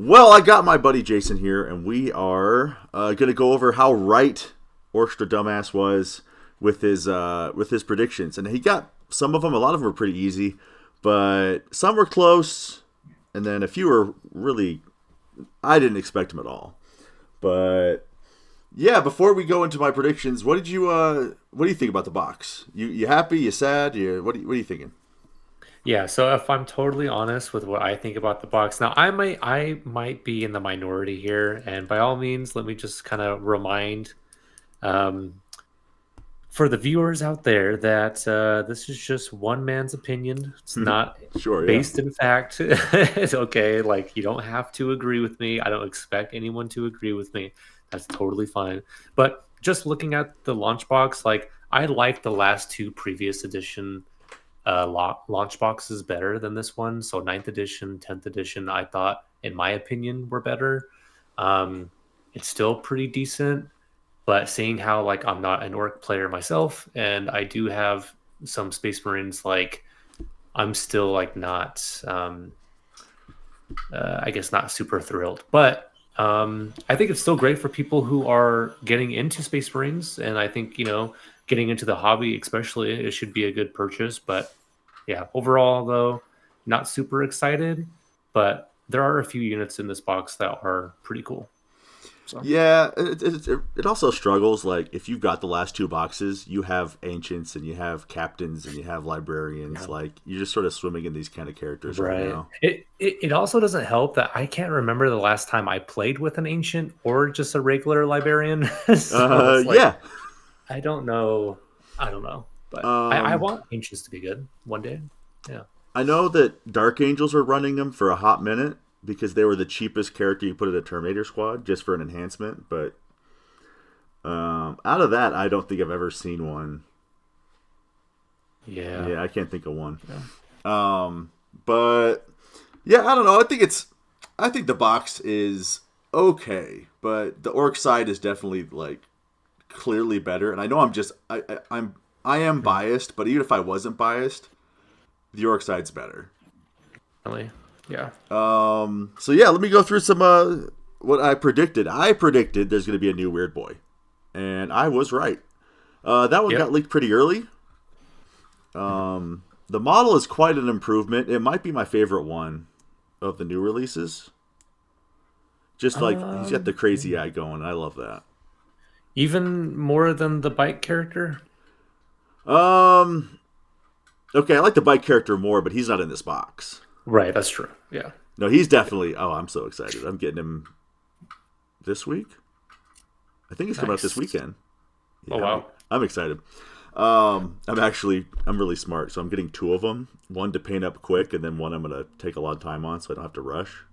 Well, I got my buddy Jason here, and we are going to go over how right Orkstradumass was with his predictions. And he got some of them. A lot of them were pretty easy, but some were close, and then a few were really I didn't expect them at all. But yeah, before we go into my predictions, what do you think about the box? You happy? You sad? What are you thinking? Yeah, so if I'm totally honest with what I think about the box, now I might be in the minority here, and by all means, let me just kind of remind um, for the viewers out there that this is just one man's opinion. It's not Sure, yeah. based in fact. It's okay. Like, you don't have to agree with me. I don't expect anyone to agree with me. That's totally fine. But just looking at the launch box, like I like the last two previous edition launch boxes better than this one. So ninth edition, 10th edition, I thought, in my opinion, were better. Um, it's still pretty decent, but seeing how like I'm not an orc player myself, and I do have some Space Marines, like I'm still like not, I guess not super thrilled. But I think it's still great for people who are getting into Space Marines, and I think getting into the hobby, especially, it should be a good purchase. But yeah, overall though, not super excited. But there are a few units in this box that are pretty cool. So Yeah, it also struggles. Like if you've got the last two boxes, you have ancients and you have captains and you have librarians. yeah. Like you're just sort of swimming in these kind of characters right Right. now. It also doesn't help that I can't remember the last time I played with an ancient or just a regular librarian. So it's like Yeah. I don't know. I don't know. But I Um, want ancients to be good one day. Yeah. I know that Dark Angels were running them for a hot minute because they were the cheapest character you put in a Terminator squad just for an enhancement. But out of that, I don't think I've ever seen one. Yeah. Yeah, I can't think of one. Yeah. But yeah, I don't know. I think the box is okay, but the orc side is definitely like clearly better. And I know I am Hmm. biased, but even if I wasn't biased, the orc side's better. Really? Yeah. So yeah, let me go through some what I predicted. I predicted there's going to be a new Weird Boy, and I was right. That one got Yep. leaked pretty early. Mhm. The model is quite an improvement. It might be my favorite one of the new releases. Just like he's got the crazy Yeah. eye going. I love that. Even more than the bike character? Um, okay, I like the bike character more, but he's not in this box. Right, that's true. Yeah. No, he's definitely. Oh, I'm so excited. I'm getting him this week. I think he's coming out this Nice. weekend. Oh Yeah, wow. I'm excited. I'm really smart, so I'm getting two of them. One to paint up quick, and then one I'm gonna take a lot of time on, so I don't have to rush.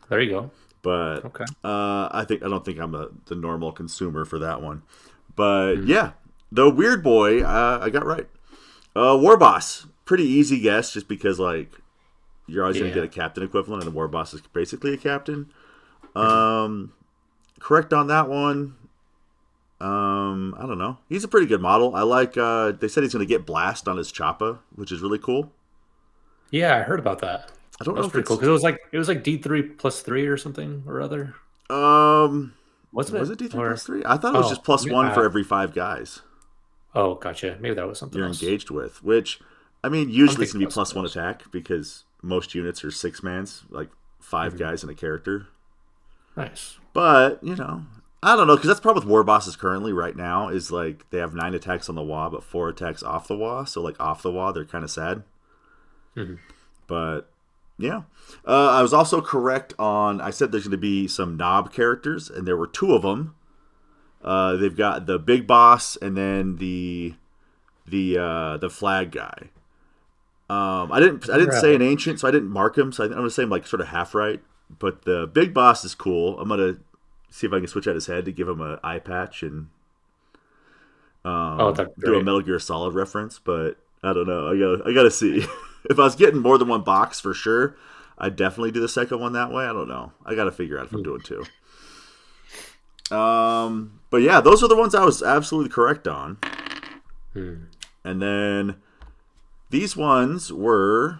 There you go. But Okay. I don't think I'm the normal consumer for that one. But Hmm. yeah, the Weird Boy, I got right. War Boss, pretty easy guess, just because like you're always gonna get Yeah. a captain equivalent, and the War Boss is basically a captain. Mhm. Correct on that one. I don't know. He's a pretty good model. I like. They said he's gonna get blast on his choppa, which is really cool. Yeah, I heard about that. I don't That know was if pretty cool it's because it was like D3 plus three or something or other, um wasn't was it? it D3 plus Or 3? I thought it was just oh, plus 1 for every 5 guys oh, gotcha. Maybe that was something you're else. engaged with, which I mean I'm usually it's thinking going to be about plus something 1 else. attack because most units are 6 mans, like 5 Mhm. guys and a character. Nice. But, I don't know cuz that's the problem with war bosses currently right now is like they have 9 attacks on the wall but 4 attacks off the wall, so like off the wall they're kind of sad. Mhm. But yeah. I was also correct on. I said there's going to be some knob characters, and there were two of them. They've got the big boss, and then the flag guy. I didn't say an Right. ancient, so I didn't mark him. So I'm gonna say him like sort of half right. But the big boss is cool. I'm gonna see if I can switch out his head to give him an eye patch and Oh, that's do a great. Metal Gear Solid reference. But I don't know. I gotta see. If I was getting more than one box for sure, I'd definitely do the second one that way. I don't know. I gotta figure out if I'm Mm. doing two. But yeah, those are the ones I was absolutely correct on. Mm. And then these ones were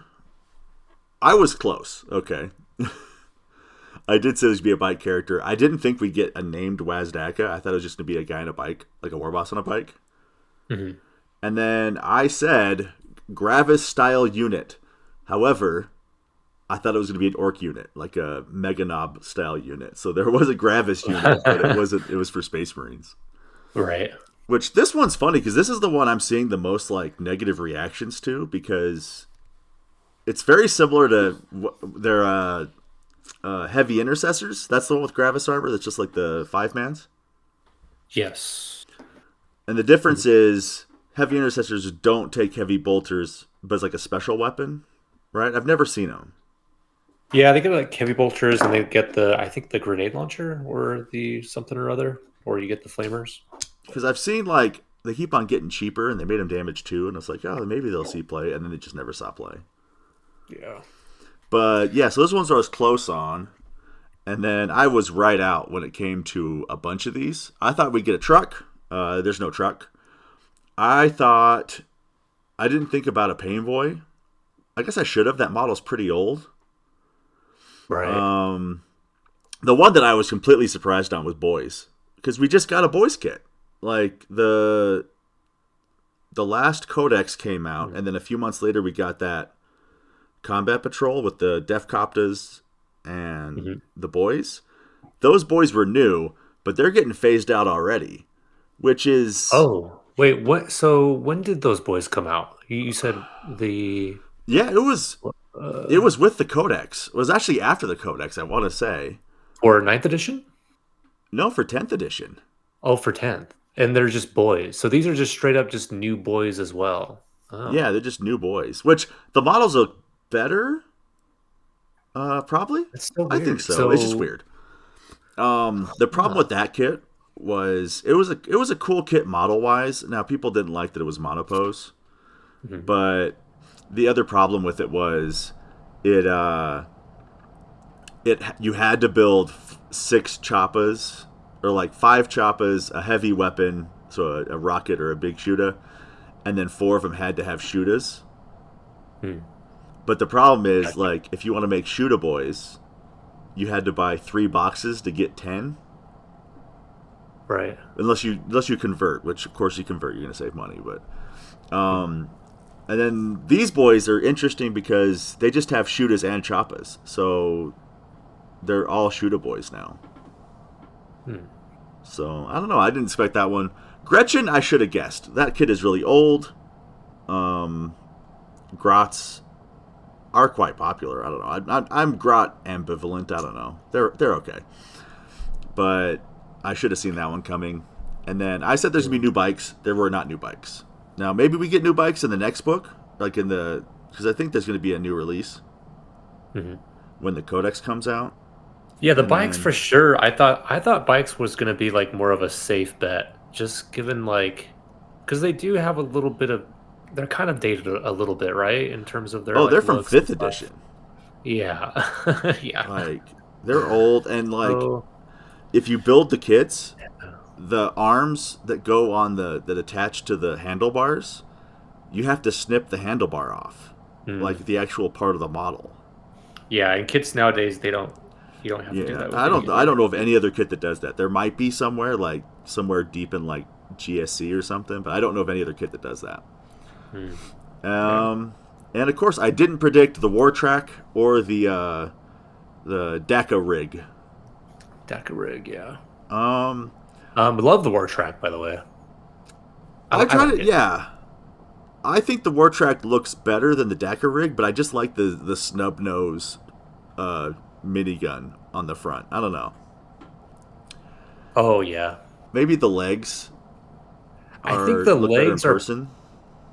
I was close. Okay. I did say this would be a bike character. I didn't think we'd get a named Wazdaka. I thought it was just going to be a guy on a bike, like a war boss on a bike. Mhm. And then I said Gravis style unit. However, I thought it was going to be an orc unit, like a Meganob style unit. So there was a Gravis unit, but it wasn't. It was for Space Marines. Right. Which this one's funny because this is the one I'm seeing the most like negative reactions to because it's very similar to their heavy intercessors. That's the one with Gravis armor. That's just like the 5-mans. Yes. And the difference is heavy intercessors don't take heavy bolters, but it's like a special weapon, right? I've never seen them. Yeah, they get like heavy bolters, and they get I think the grenade launcher or the something or other, or you get the flamers. Because I've seen like they keep on getting cheaper, and they made them damage too, and it's like, oh, maybe they'll see play, and then they just never saw play. Yeah. But yeah, so those ones I was close on, and then I was right out when it came to a bunch of these. I thought we'd get a truck. There's no truck. I didn't think about a Pain Boy. I guess I should have. That model's pretty old. Right. The one that I was completely surprised on was Boys, because we just got a Boys kit. Like the last Codex came out, and then a few months later we got that Combat Patrol with the Defcoptas and the Boys. Those Boys were new, but they're getting phased out already, which is wait, what? So when did those boys come out? You said the yeah, it was with the Codex. It was actually after the Codex, I want to say. For 9th edition? No, for 10th edition. Oh, for 10th. And they're just boys. So these are just straight up just new boys as well. Oh. Yeah, they're just new boys. Which the models look better. Probably. It's still I weird. think so. It's just weird. The problem with that kit was it was a cool kit model wise. Now people didn't like that it was monopose, but the other problem with it was it you had to build 6 choppas or like 5 choppas, a heavy weapon, so a rocket or a big shooter, and then 4 of them had to have shooters. But the problem is, like, if you want to make shooter boys, you had to buy 3 boxes to get 10. Right. Unless you convert, which of course you convert, you're gonna save money. But and then these boys are interesting because they just have shooters and choppas, so they're all shooter boys now. So I don't know. I didn't expect that one. Gretchen, I should have guessed. That kid is really old. Grots are quite popular. I don't know. I'm Grot ambivalent. I don't know. They're okay, but I should have seen that one coming. And then I said there's gonna be new bikes. There were not new bikes. Now maybe we get new bikes in the next book, like because I think there's gonna be a new release when the Codex comes out. Yeah, the bikes for sure. I thought bikes was going to be like more of a safe bet, just given like because they do have a little bit of they're kind of dated a little bit, right? In terms of their they're from 5th edition. Yeah, yeah. Like they're old and like if you build the kits, the arms that go on that attach to the handlebars, you have to snip the handlebar off, like the actual part of the model. Yeah, and kits nowadays you don't have to do that. I don't know of any other kit that does that. There might be somewhere deep in like GSC or something, but I don't know of any other kit that does that. And of course, I didn't predict the War Track or the DACA rig. DACA rig, yeah. Love the War Track, by the way. I tried it. Yeah, I think the War Track looks better than the DACA rig, but I just like the snub nose minigun on the front. I don't know. Oh yeah. Maybe the legs. I think the legs are. Person.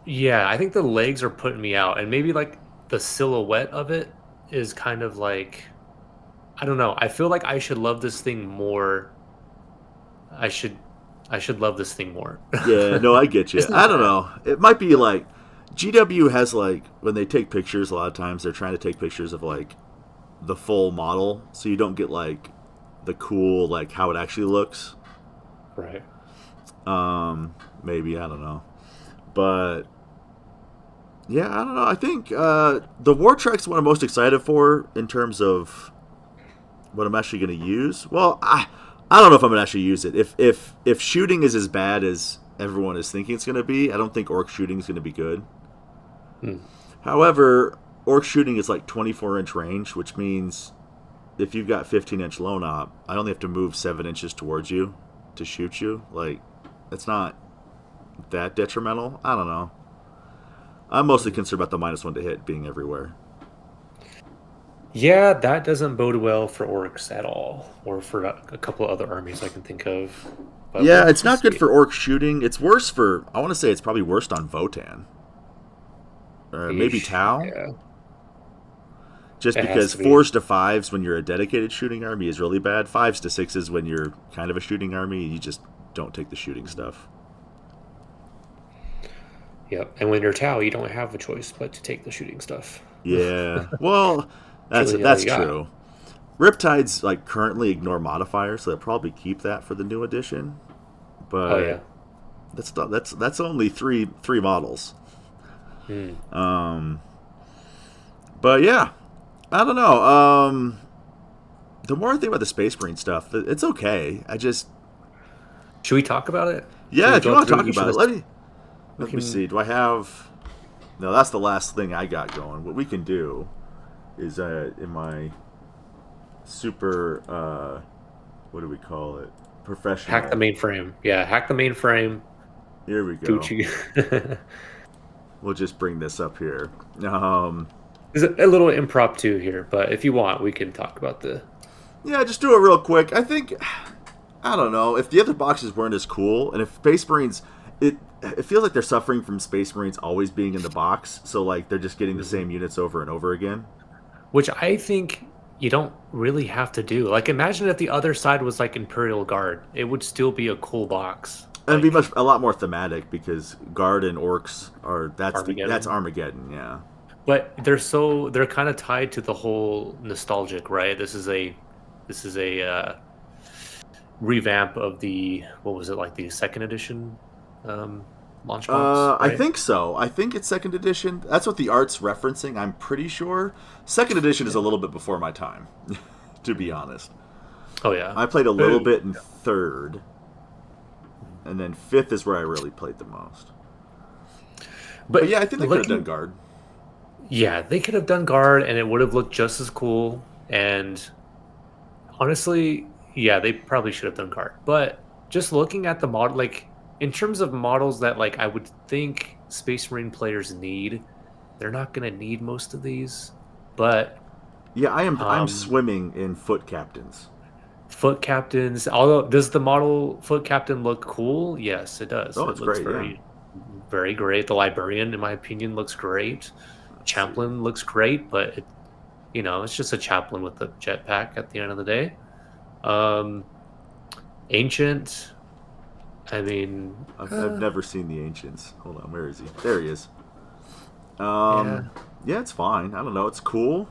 Yeah, I think the legs are putting me out, and maybe like the silhouette of it is kind of like, I don't know. I feel like I should love this thing more. I should love this thing more. Yeah, no, I get you. I don't know. It might be like GW has like when they take pictures. A lot of times they're trying to take pictures of like the full model, so you don't get like the cool like how it actually looks. Right. Maybe I don't know, but yeah, I don't know. I think the War Track's what I'm most excited for in terms of what I'm actually going to use. Well, I don't know if I'm going to actually use it. If shooting is as bad as everyone is thinking it's going to be, I don't think orc shooting is going to be good. Hmm. However, orc shooting is like 24-inch range, which means if you've got 15-inch lone op, I only have to move 7 inches towards you to shoot you. Like, it's not that detrimental. I don't know. I'm mostly concerned about the -1 to hit being everywhere. Yeah, that doesn't bode well for orcs at all, or for a couple other armies I can think of. But Yeah, it's we'll not good see. for orc shooting. It's worse for. I want to say it's probably worst on Votan. Maybe Yeesh. Tau. Yeah, Just it has because to be. 4s to 5s when you're a dedicated shooting army is really bad. 5s to 6s when you're kind of a shooting army, you just don't take the shooting stuff. Yep. And when you're Tau, you don't have a choice but to take the shooting stuff. Yeah, well, It's that's really all you that's got. true. Riptides like currently ignore modifiers, so they'll probably keep that for the new edition. Oh But yeah. that's only three models. Hmm. Um, but yeah, I don't know. The more I think about the Space Marine stuff, it's okay. I just Should we talk about it? Should yeah, we if you go want to through talk each of about it, this? We let me can see. Do I have? No, that's the last thing I got going. What we can do is in my super what do we call it? hack the Professional. mainframe. Yeah, hack the mainframe. Here we Do what go. you. We'll just bring this up here. There's a little impromptu here, but if you want, we can talk about the. Yeah, just do it real quick. I think I don't know if the other boxes weren't as cool, and if Space Marines, it feels like they're suffering from Space Marines always being in the box. So like they're just getting the Mhm. same units over and over again. Which I think you don't really have to do. Like, imagine if the other side was like Imperial Guard. It would still be a cool box. And it'd be Like a lot more thematic because guard and orcs are that's Armageddon. Armageddon, yeah. But they're kind of tied to the whole nostalgic, right? This is a revamp of the what was it like the second edition launch box, I right? think so. I think it's second edition. That's what the art's referencing. I'm pretty sure. Second edition is Yeah. a little bit before my time, to be honest. Oh yeah. I played a little Oh, bit in third, and then fifth is where I really played the most. But yeah, but I think they could have done looking, guard. yeah, they could have done guard and it would have looked just as cool. And honestly, yeah, they probably should have done guard. But just looking at the model, like in terms of models that like I would think Space Marine players need, they're not gonna need most of these. But Yeah, I'm um, swimming in foot captains. foot captains, although does the model foot captain look cool? Yes, it does. Oh, It it's looks great. Yeah. very great. The librarian, in my opinion, looks great. Let's see. Chaplain looks great, but it's just a chaplain with a jetpack at the end of the day. Um, Ancient, I mean, I've never seen the ancients. Hold on, where is he? There he is. yeah, Yeah, it's fine. I don't know. It's cool.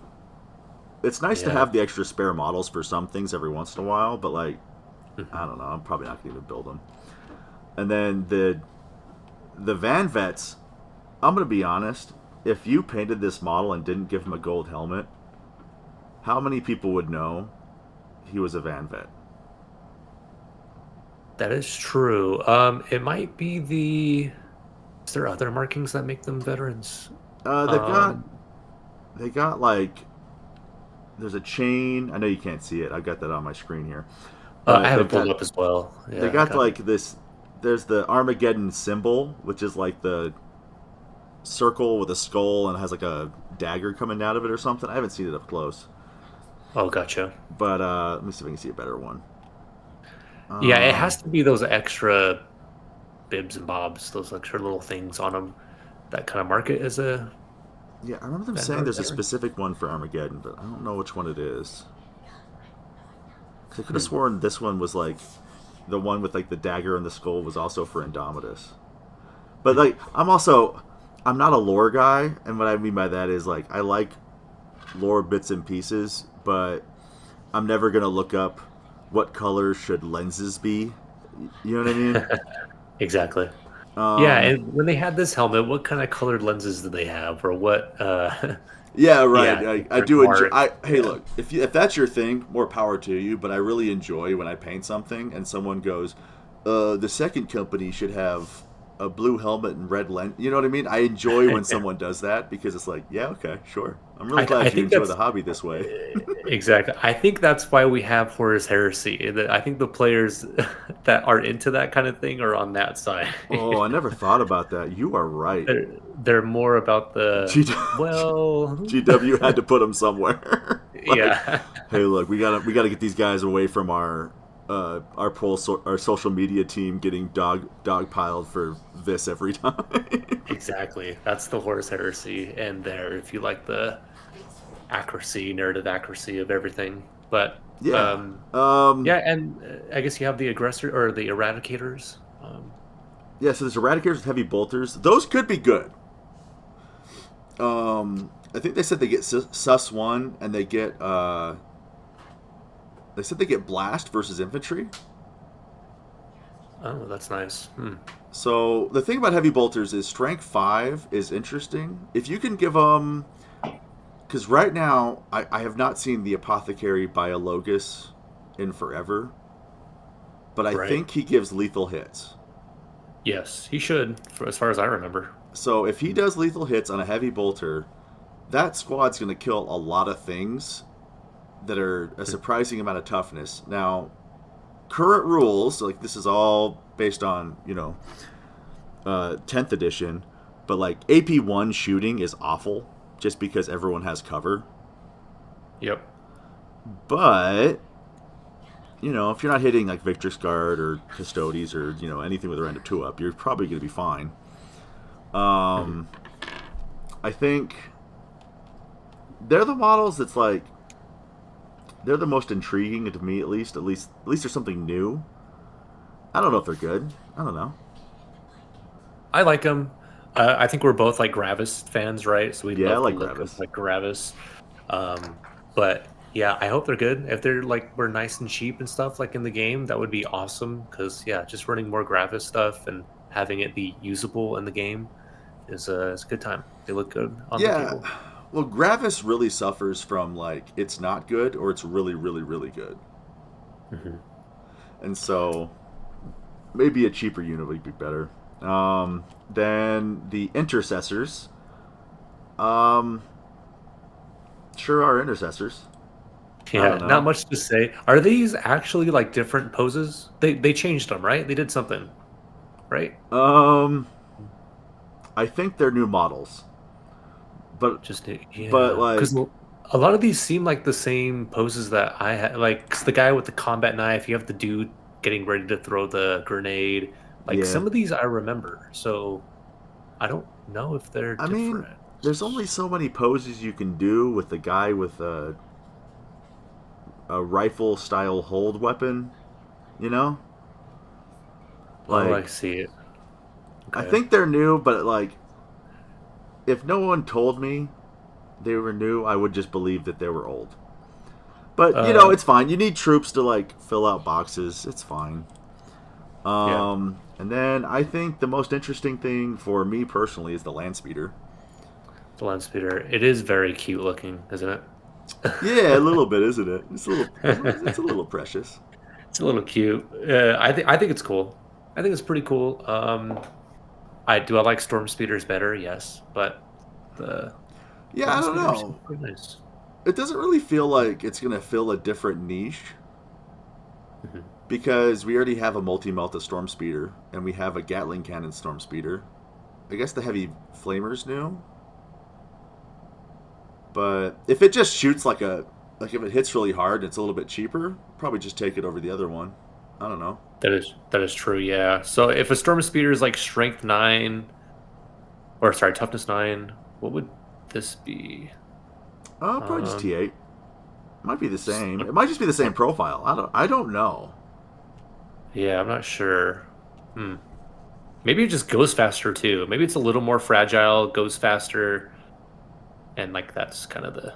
It's nice to yeah. have the extra spare models for some things every once in a while, but like I Mhm. don't know. I'm probably not going to even build them. And then the Van Vets. I'm going to be honest. If you painted this model and didn't give him a gold helmet, how many people would know he was a Van Vet? That is true. It might be the. Is there other markings that make them veterans? Uh, they've got Um, they got like there's a chain. I know you can't see it. I got that on my screen here, I but have it pulled up as well. they Yeah, I got got it. like this. There's the Armageddon symbol, which is like the circle with a skull and has like a dagger coming out of it or something. I haven't seen it up close, Oh, gotcha. but let me see if I can see a better one. Yeah, it Um, has to be those extra bibs and bobs, those extra little things on them that kind of mark it as a yeah, I remember them saying Vanguard there's a veteran. specific one for Armageddon, but I don't know which one it is. 'Cause I could have Hmm. sworn this one was like the one with like the dagger and the skull was also for Indomitus. But Hmm. like I'm not a lore guy, and what I mean by that is like I like lore bits and pieces, but I'm never gonna look up what color should lenses be. You know what I mean? Exactly. Yeah, Um, and when they had this helmet, what kind of colored lenses did they have, or what? Yeah, right. Yeah, I they're do enjoy. smart. Hey, Yeah. look, if that's your thing, more power to you. But I really enjoy when I paint something and someone goes, the second company should have a blue helmet and red lens. You know what I mean? I enjoy when someone does that because it's like, yeah, okay, sure. I'm really I glad you think enjoy the that's hobby this way. exactly. I think that's why we have Horus Heresy. I think the players that are into that kind of thing are on that side. Oh, I never thought about that. You are right. They're more about the well, GW had to put them somewhere. Like, yeah, hey, look, we gotta get these guys away from our social media team getting dog piled for this every time. exactly. That's the Horus Heresy, and there, if you like the accuracy, narrative accuracy of everything, but Yeah. um, yeah, and I guess you have the aggressor or the eradicators. Yeah. So there's eradicators with heavy bolters. Those could be good. I think they said they get sus one and they get they said they get blast versus infantry. Oh, that's nice. Hmm. So the thing about heavy bolters is strength 5 is interesting. If you can give them, because right now I have not seen the apothecary biologus in forever, but I Right. think he gives lethal hits. Yes, he should, as far as I remember. So if he does lethal hits on a heavy bolter, that squad's going to kill a lot of things that are a surprising amount of toughness. Now, current rules, like this is all based on 10th edition, but like AP1 shooting is awful just because everyone has cover. Yep. But if you're not hitting like Victrix Guard or Custodes or anything with a random 2 up, you're probably going to be fine. Mhm. Um, I think they're the models that's like they're the most intriguing to me, at least. At least there's something new. I don't know if they're good. I don't know. I like him. I think we're both like Gravis fans, right? So we Yeah, I love the like look of Gravis. like Gravis. But yeah, I hope they're good. If they're like we're nice and cheap and stuff like in the game, that would be awesome. Because yeah, just running more Gravis stuff and having it be usable in the game is a good time. They look good on the Yeah. table. Well, Gravis really suffers from like it's not good or it's really, really, really good, Hmm. and so maybe a cheaper unit would be better. Then the intercessors. Um, sure are intercessors. I Yeah, don't not know. much to say. Are these actually like different poses? They changed them, right? They did something, right? Um, I think they're new models, but Just but yeah, because like a lot of these seem like the same poses that I had. Like 'cause the guy with the combat knife, you have the dude getting ready to throw the grenade. Like yeah. some of these I remember, so I don't know if they're I mean, different. there's only so many poses you can do with the guy with a rifle style hold weapon. You know, Oh, like I see it. I Okay. think they're new, but like if no one told me they were new, I would just believe that they were old. But Uh, it's fine. You need troops to like fill out boxes. It's fine. yeah, And then I think the most interesting thing for me personally is the land speeder. the land speeder. It is very cute looking, isn't it? Yeah, a little bit, isn't it? It's a little precious. It's a little cute. I think it's cool. I think it's pretty cool. I like storm speeders better, yes, but the Yeah, I land don't speeders are know. pretty nice. It doesn't really feel like it's gonna fill a different niche Mhm. because we already have a multi-melta storm speeder and we have a Gatling cannon storm speeder. I guess the heavy flamer's new, but if it just shoots like if it hits really hard and it's a little bit cheaper, probably just take it over the other one. I don't know. That is true. Yeah. So if a storm speeder is like strength 9, or sorry, toughness 9, what would this be? Probably just Um, T8. Might be the s- same. It might just be the same profile. I don't know. yeah, I'm not sure. Hmm. Maybe it just goes faster too. Maybe it's a little more fragile, goes faster, and like that's kind of the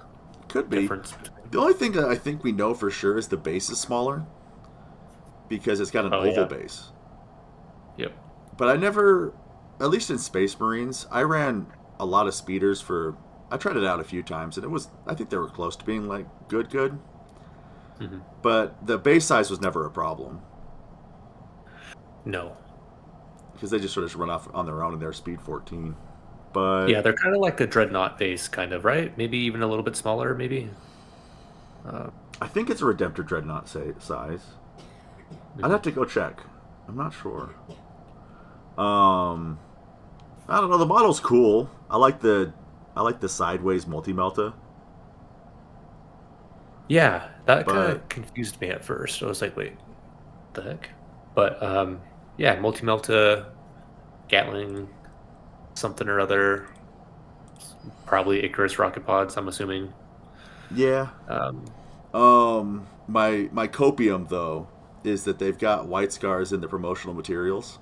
Could be. difference between. The only thing that I think we know for sure is the base is smaller because it's got an Oh oval yeah. base. Yep. But I never, at least in Space Marines, I ran a lot of speeders for I tried it out a few times, and I think they were close to being like good. Hmm. But the base size was never a problem No. because they just sort of run off on their own and they're speed 14. But Yeah, they're kind of like a dreadnought base, kind of, right? Maybe even a little bit smaller, maybe. Uh, I think it's a Redemptor Dreadnought size. I'd have mhm. to go check. I'm not sure. Um, I don't know. The model's cool. I like the sideways multi melta, Yeah, that kind but of confused me at first. I was like, wait, the heck? But yeah, multi-melta, Gatling, something or other, probably Icarus rocket pods, I'm assuming. yeah. Um, My copium though is that they've got white scars in the promotional materials,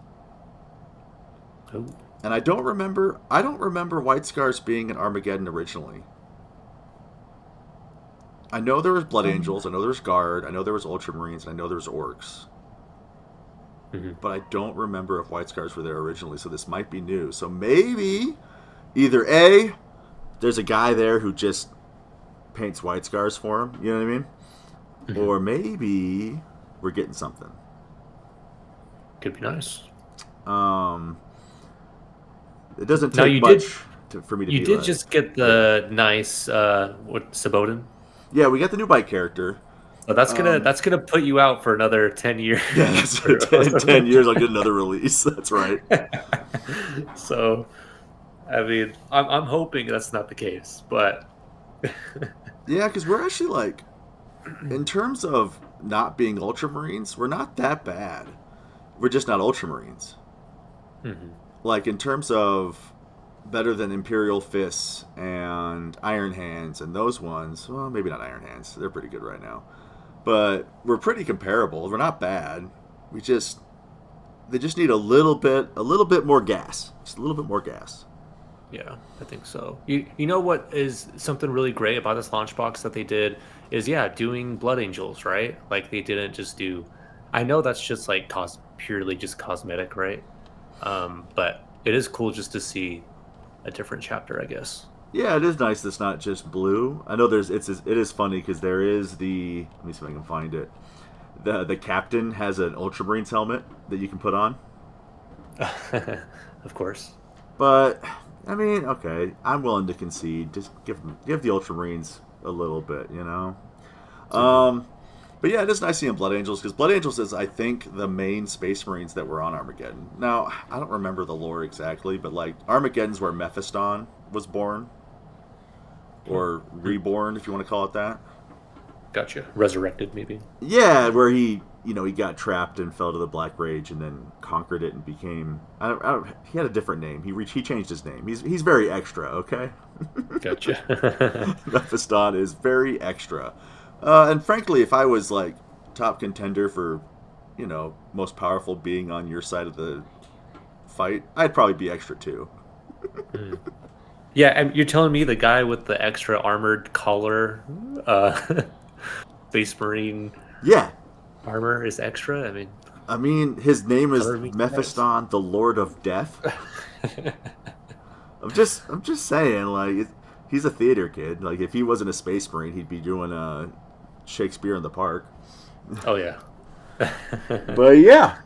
oh, and I don't remember. I don't remember white scars being in Armageddon originally. I know there was Blood um, Angels. I know there was Guard. I know there was Ultramarines. And I know there was Orcs. mhm. But I don't remember if White Scars were there originally. So this might be new. So maybe either A, there's a guy there who just paints White Scars for him. You know what I mean? Mhm. Or maybe we're getting something. Could be nice. Um, it doesn't Now take much for me to you be did like, just get yeah, the nice what Sabodin. yeah. We got the new bike character. So Um, that's gonna put you out for another 10 years. yeah, that's Or 10 years. I'll get another release. That's right. so I mean, I'm hoping that's not the case, but Yeah, because we're actually like, in terms of not being Ultramarines, we're not that bad. We're just not Ultramarines. Mhm. Like, in terms of better than Imperial Fists and Iron Hands and those ones, well, maybe not Iron Hands. They're pretty good right now. But we're pretty comparable. We're not bad. We just, they just need a little bit more gas. Just a little bit more gas. Yeah, I think so. You know what is something really great about this launch box that they did is yeah, doing Blood Angels, right? Like they didn't just do I know that's just like purely just cosmetic, right? But it is cool just to see a different chapter, I guess. Yeah, it is nice. It's not just blue. I know it is funny because there is the. Let me see if I can find it. The captain has an Ultramarines helmet that you can put on. Of course. But I mean, okay, I'm willing to concede. Just give the Ultramarines a little bit, you know. Hmm. Um, but yeah, it is nice seeing Blood Angels because Blood Angels is, I think, the main Space Marines that were on Armageddon. Now, I don't remember the lore exactly, but like Armageddon's where Mephiston was born or reborn, if you want to call it that. Gotcha. Resurrected, maybe. Yeah, where he got trapped and fell to the Black Rage and then conquered it and became. He had a different name. He changed his name. He's very extra. Okay, Gotcha. Mephiston is very extra. And frankly, if I was like top contender for, most powerful being on your side of the fight, I'd probably be extra too. Mm. Yeah, and you're telling me the guy with the extra armored collar, uh, Space Marine Yeah, armor is extra? I mean, I mean his name is color me surprised. Mephiston, the Lord of Death. I'm just saying, like, he's a theater kid. Like, if he wasn't a space marine, he'd be doing Shakespeare in the Park. Oh yeah. But yeah,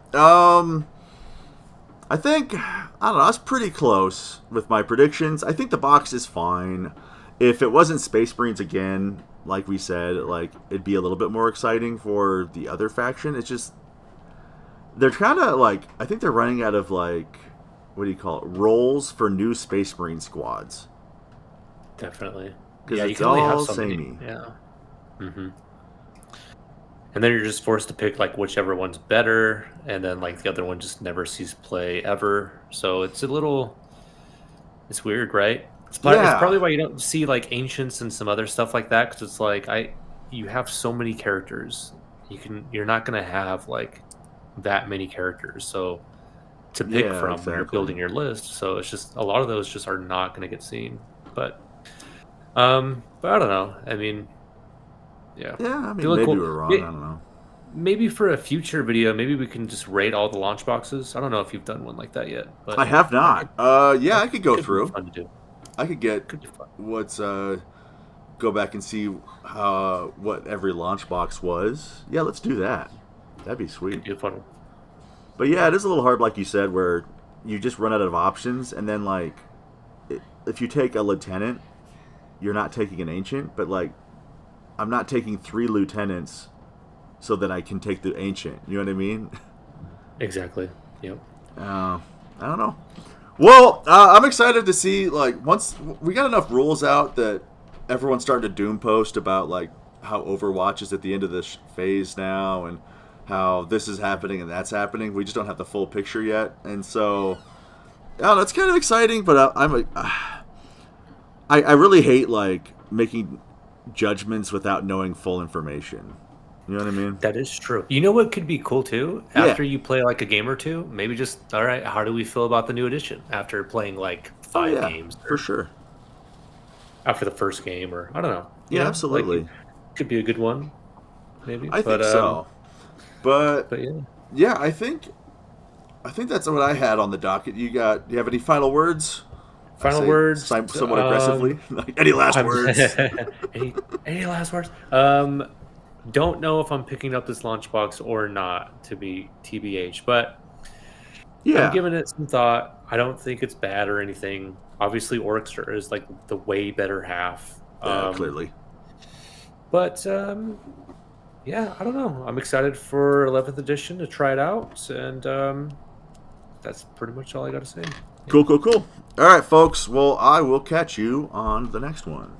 I think I don't know. I was pretty close with my predictions. I think the box is fine. If it wasn't Space Marines again, like we said, like it'd be a little bit more exciting for the other faction. It's just they're kind of like I think they're running out of like what do you call it roles for new Space Marine squads Definitely. because Yeah, you it's can only have all so many. samey. Yeah. Hmm. And then you're just forced to pick like whichever one's better, and then like the other one just never sees play ever. So it's weird, right? It's Yeah, probably why you don't see like ancients and some other stuff like that because it's like you have so many characters. You're not gonna have like that many characters. So to pick yeah, from when you're exactly. building your list. So it's just a lot of those just are not gonna get seen. But I don't know. I mean, yeah. Yeah, I They mean look maybe cool. we're wrong. I don't know. Maybe for a future video, maybe we can just rate all the launch boxes. I don't know if you've done one like that yet, I but have that could not. Yeah, that I could go could be through. fun to do. I could get Could be fun. what's go back and see what every launch box was. Yeah, let's do that. That'd be sweet. Could be a fun one. But yeah, it is a little hard, like you said, where you just run out of options, and then like if you take a lieutenant, you're not taking an ancient, but like I'm not taking 3 lieutenants so that I can take the ancient. You know what I mean? Exactly. Yep. I don't know. Well, I'm excited to see like once we got enough rules out that everyone's starting to doom post about like how Overwatch is at the end of this phase now and how this is happening and that's happening. We just don't have the full picture yet, and so yeah, that's kind of exciting. But I really hate like making judgments without knowing full information. You know what I mean? That is true. You know what could be cool too? Yeah. After you play like a game or two, maybe just all right, how do we feel about the new edition after playing like Oh five yeah, games for or sure. after the first game or I don't know. Yeah, Like absolutely. it could be a good one, maybe. I think so. But But yeah. yeah, I think that's what I had on the docket. Do you have any final words? I Final say words. somewhat aggressively. Like, any last I'm words? any any last words? Don't know if I'm picking up this launch box or not to be TBH, but I'm Yeah, giving it some thought. I don't think it's bad or anything. Obviously, Orkstradumass is like the way better half. yeah, clearly. But yeah, I don't know. I'm excited for 11th edition to try it out, and that's pretty much all I got to say. Yeah. Cool, cool, cool. All right, folks. Well, I will catch you on the next one.